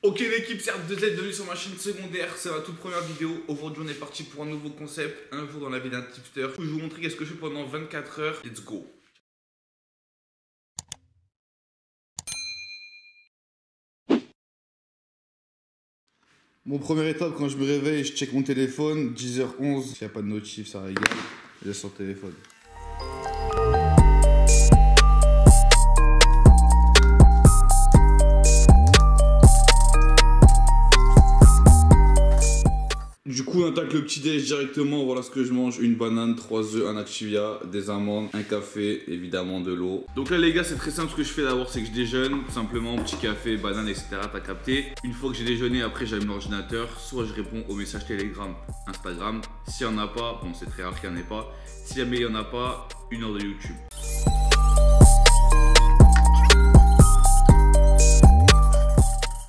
Ok l'équipe, c'est R2Z, bienvenue sur ma chaîne secondaire, c'est la toute première vidéo. Aujourd'hui on est parti pour un nouveau concept, un jour dans la vie d'un tipster. Je vais vous montrer qu'est-ce que je fais pendant 24 heures, let's go. Mon première étape, quand je me réveille, je check mon téléphone, 10h11, s'il n'y a pas de notif, ça régale, je laisse sur le téléphone. Du coup, on attaque le petit déj directement. Voilà ce que je mange: une banane, 3 œufs, un Activia, des amandes, un café, évidemment de l'eau. Donc là les gars, c'est très simple. Ce que je fais d'abord, c'est que je déjeune, tout simplement, petit café, banane, etc. T'as capté. Une fois que j'ai déjeuné, après j'allume l'ordinateur, soit je réponds aux messages Telegram, Instagram. S'il n'y en a pas, bon c'est très rare qu'il n'y en ait pas. Si jamais il n'y en a pas, 1 heure de YouTube.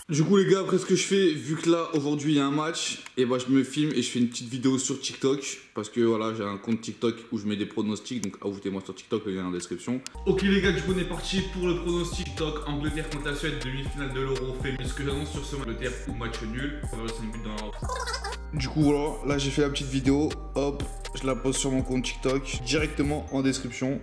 Du coup les gars, après ce que je fais, vu que là aujourd'hui il y a un match, et bah je me filme et je fais une petite vidéo sur TikTok. Parce que voilà, j'ai un compte TikTok où je mets des pronostics, donc ajoutez-moi sur TikTok, le lien dans la description. Ok les gars, du coup on est parti pour le pronostic TikTok. Angleterre contre la Suède, demi-finale de l'Euro féminin. Ce que j'annonce sur ce match, Angleterre ou match nul. On va voir 5 buts dans la... Du coup voilà, là j'ai fait la petite vidéo, hop, je la pose sur mon compte TikTok, directement en description.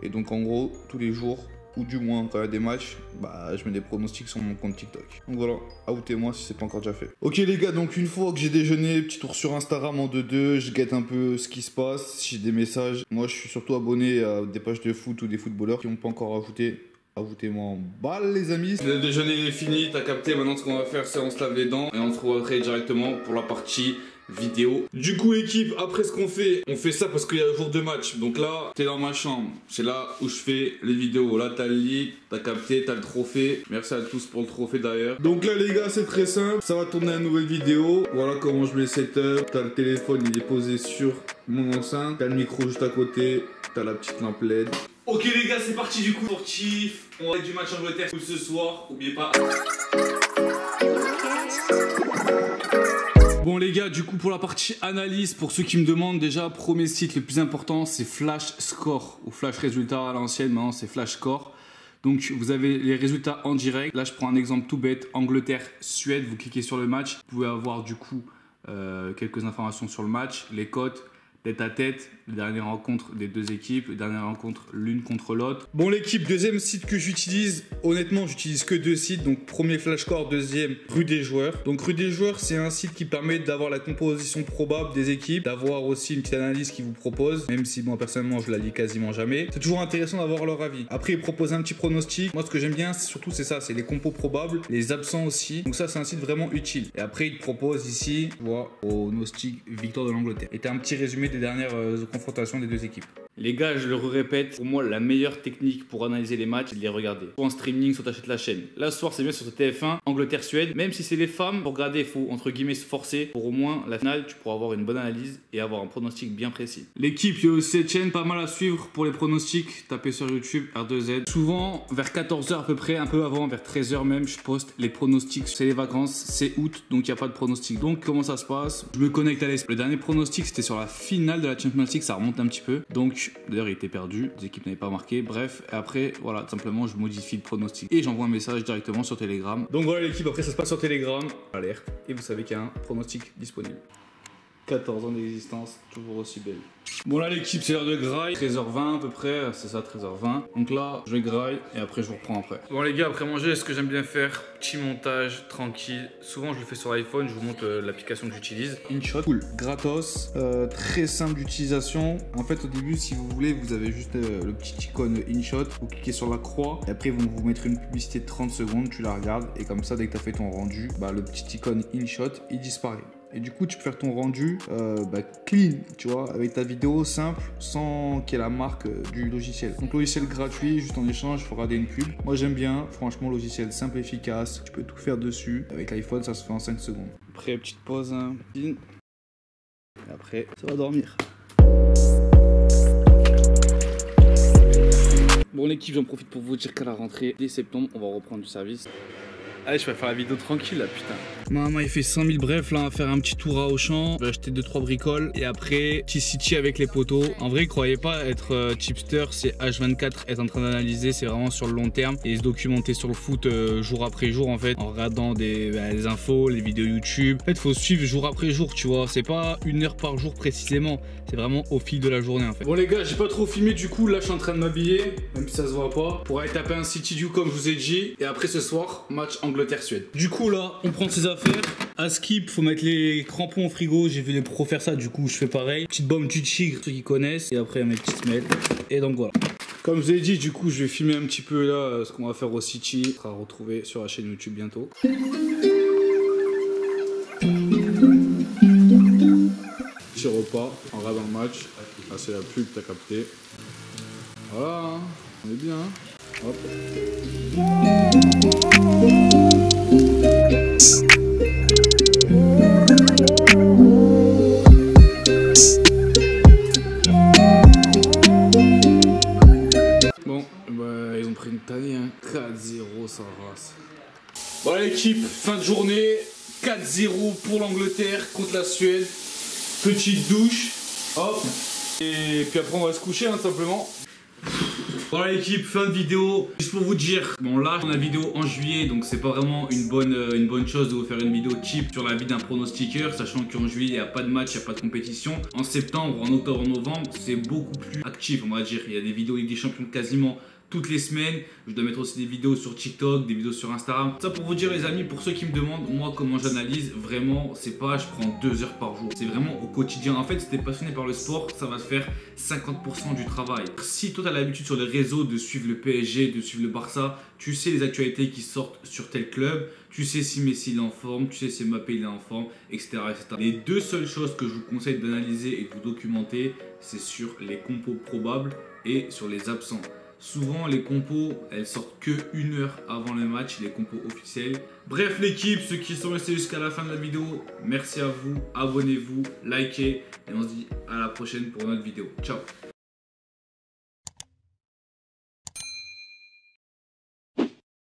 Et donc en gros, tous les jours, ou du moins quand il y a des matchs, bah je mets des pronostics sur mon compte TikTok. Donc voilà, ajoutez-moi si c'est pas encore déjà fait. Ok les gars, donc une fois que j'ai déjeuné, petit tour sur Instagram en 2-2, je guette un peu ce qui se passe, si j'ai des messages. Moi je suis surtout abonné à des pages de foot ou des footballeurs qui n'ont pas encore ajouté. Ajoutez-moi en balle les amis. Le déjeuner est fini, t'as capté. Maintenant ce qu'on va faire, c'est on se lave les dents et on se retrouve après directement pour la partie vidéo. Du coup équipe, après ce qu'on fait, on fait ça parce qu'il y a le jour de match. Donc là, t'es dans ma chambre, c'est là où je fais les vidéos. Là t'as le lit, t'as capté, t'as le trophée. Merci à tous pour le trophée d'ailleurs. Donc là les gars, c'est très simple, ça va tourner une nouvelle vidéo. Voilà comment je mets le setup. T'as le téléphone, il est posé sur mon enceinte. T'as le micro juste à côté, t'as la petite lampe LED. Ok les gars, c'est parti du coup. Sportif, on va être du match Angleterre ce soir, oubliez pas. Bon les gars, du coup pour la partie analyse, pour ceux qui me demandent, déjà premier site le plus important c'est Flash Score ou Flash Résultats à l'ancienne, maintenant c'est Flash Score. Donc vous avez les résultats en direct. Là je prends un exemple tout bête, Angleterre-Suède, vous cliquez sur le match, vous pouvez avoir du coup quelques informations sur le match, les cotes, tête à tête, les dernières rencontres des deux équipes, les dernières rencontres l'une contre l'autre. Bon l'équipe, deuxième site que j'utilise, honnêtement j'utilise que 2 sites, donc premier Flashscore, deuxième Rue des Joueurs. Donc Rue des Joueurs c'est un site qui permet d'avoir la composition probable des équipes, d'avoir aussi une petite analyse qu'ils vous proposent, même si moi personnellement je la lis quasiment jamais. C'est toujours intéressant d'avoir leur avis. Après ils proposent un petit pronostic, moi ce que j'aime bien surtout c'est ça, c'est les compos probables, les absents aussi. Donc ça c'est un site vraiment utile. Et après ils te proposent ici, tu vois, pronostic victoire de l'Angleterre. Et t'as un petit résumé des dernières confrontations des deux équipes. Les gars, je le répète, pour moi la meilleure technique pour analyser les matchs c'est de les regarder. Soit en streaming, soit t'achètes la chaîne. Là ce soir c'est bien sur TF1, Angleterre-Suède. Même si c'est les femmes, pour regarder il faut entre guillemets se forcer. Pour au moins la finale, tu pourras avoir une bonne analyse et avoir un pronostic bien précis. L'équipe, il y a aussi cette chaîne pas mal à suivre pour les pronostics. Tapez sur YouTube R2Z. Souvent vers 14 h à peu près, un peu avant, vers 13 h même, je poste les pronostics. C'est les vacances, c'est août, donc il n'y a pas de pronostic. Donc comment ça se passe? Je me connecte à l'esprit. Le dernier pronostic c'était sur la finale de la Champions League, ça remonte un petit peu. Donc d'ailleurs il était perdu, les équipes n'avaient pas marqué, bref, et après voilà, tout simplement je modifie le pronostic et j'envoie un message directement sur Telegram. Donc voilà l'équipe, après ça se passe sur Telegram, alerte, et vous savez qu'il y a un pronostic disponible. 14 ans d'existence, toujours aussi belle. Bon là l'équipe c'est l'heure de graille, 13h20 à peu près, c'est ça 13h20. Donc là je vais graille et après je vous reprends après. Bon les gars, après manger, ce que j'aime bien faire, petit montage tranquille. Souvent je le fais sur l'iPhone, je vous montre l'application que j'utilise. InShot, cool, gratos, très simple d'utilisation. En fait au début si vous voulez, vous avez juste le petit icône InShot, vous cliquez sur la croix et après ils vont vous mettre une publicité de 30 secondes, tu la regardes et comme ça dès que tu as fait ton rendu, bah, le petit icône InShot il disparaît. Et du coup, tu peux faire ton rendu clean, tu vois, avec ta vidéo simple, sans qu'il y ait la marque du logiciel. Donc, logiciel gratuit, juste en échange, il faut regarder une pub. Moi, j'aime bien, franchement, logiciel simple, efficace. Tu peux tout faire dessus. Avec l'iPhone, ça se fait en 5 secondes. Après, petite pause, hein. Et après, ça va dormir. Bon, l'équipe, j'en profite pour vous dire qu'à la rentrée, dès septembre, on va reprendre du service. Allez, je vais faire la vidéo tranquille là, putain. Maman, il fait 5000 bref là, on va faire un petit tour à Auchan. Je vais acheter 2-3 bricoles et après, petit city avec les poteaux. En vrai, croyez pas être tipster, c'est H24, être en train d'analyser, c'est vraiment sur le long terme et se documenter sur le foot jour après jour en fait, en regardant des infos, les vidéos YouTube. En fait, faut suivre jour après jour, tu vois. C'est pas 1 heure par jour précisément, c'est vraiment au fil de la journée en fait. Bon les gars, j'ai pas trop filmé du coup, là je suis en train de m'habiller, même si ça se voit pas, pour aller taper un city du comme je vous ai dit. Et après ce soir, match Angleterre-Suède. Du coup là, on prend ses affaires. À skip, faut mettre les crampons au frigo. J'ai vu les pros faire ça, du coup je fais pareil. Petite bombe du tigre, ceux qui connaissent. Et après mes petites semelles. Et donc voilà. Comme je vous ai dit, du coup je vais filmer un petit peu là ce qu'on va faire au City. Ça sera retrouvé sur la chaîne YouTube bientôt. Petit repas, on regarde un match. Ah, c'est la pub, t'as capté. Voilà, on est bien. Hop. Bon, bah, ils ont pris une tannée, hein. 4-0, ça race. Bon l'équipe, fin de journée, 4-0 pour l'Angleterre contre la Suède. Petite douche, hop. Et puis après on va se coucher, hein, simplement. Voilà l'équipe, fin de vidéo. Juste pour vous dire, bon là on a vidéo en juillet, donc c'est pas vraiment une bonne chose de vous faire une vidéo cheap sur la vie d'un pronostiqueur, sachant qu'en juillet il n'y a pas de match, il n'y a pas de compétition. En septembre, en octobre, en novembre, c'est beaucoup plus actif, on va dire. Il y a des vidéos Ligue des Champions quasiment toutes les semaines. Je dois mettre aussi des vidéos sur TikTok, des vidéos sur Instagram. Ça pour vous dire les amis, pour ceux qui me demandent moi comment j'analyse, vraiment c'est pas je prends 2 heures par jour, c'est vraiment au quotidien. En fait si t'es passionné par le sport, ça va se faire 50% du travail. Si toi t'as l'habitude sur les réseaux de suivre le PSG, de suivre le Barça, tu sais les actualités qui sortent sur tel club, tu sais si Messi il est en forme, tu sais si Mbappé il est en forme, etc., etc. Les deux seules choses que je vous conseille d'analyser et de vous documenter, c'est sur les compos probables et sur les absents. Souvent les compos elles sortent que 1 heure avant le match, les compos officiels. Bref l'équipe, ceux qui sont restés jusqu'à la fin de la vidéo, merci à vous, abonnez-vous, likez et on se dit à la prochaine pour une autre vidéo. Ciao.